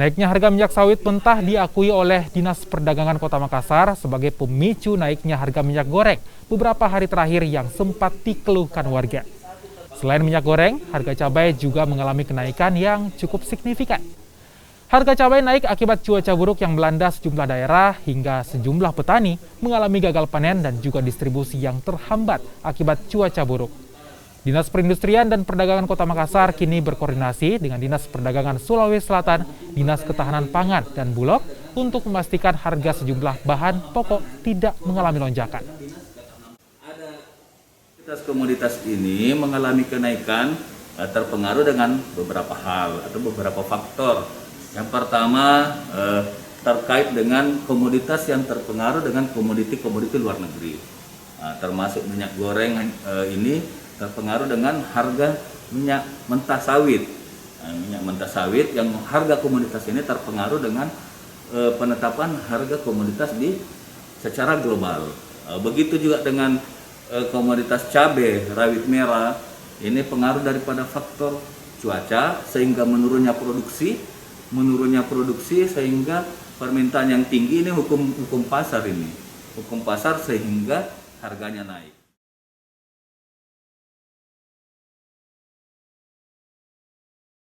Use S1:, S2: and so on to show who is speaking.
S1: Naiknya harga minyak sawit mentah diakui oleh Dinas Perdagangan Kota Makassar sebagai pemicu naiknya harga minyak goreng beberapa hari terakhir yang sempat dikeluhkan warga. Selain minyak goreng, harga cabai juga mengalami kenaikan yang cukup signifikan. Harga cabai naik akibat cuaca buruk yang melanda sejumlah daerah hingga sejumlah petani mengalami gagal panen dan juga distribusi yang terhambat akibat cuaca buruk. Dinas Perindustrian dan Perdagangan Kota Makassar kini berkoordinasi dengan Dinas Perdagangan Sulawesi Selatan, Dinas Ketahanan Pangan, dan Bulog untuk memastikan harga sejumlah bahan pokok tidak mengalami lonjakan.
S2: Komoditas ini mengalami kenaikan terpengaruh dengan beberapa hal atau beberapa faktor. Yang pertama terkait dengan komoditas yang terpengaruh dengan komoditi luar negeri, termasuk minyak goreng ini terpengaruh dengan harga minyak mentah sawit. Minyak mentah sawit yang harga komoditas ini terpengaruh dengan penetapan harga komoditas secara global. Begitu juga dengan komoditas cabai rawit merah, ini pengaruh daripada faktor cuaca sehingga menurunnya produksi sehingga permintaan yang tinggi ini hukum pasar sehingga harganya naik.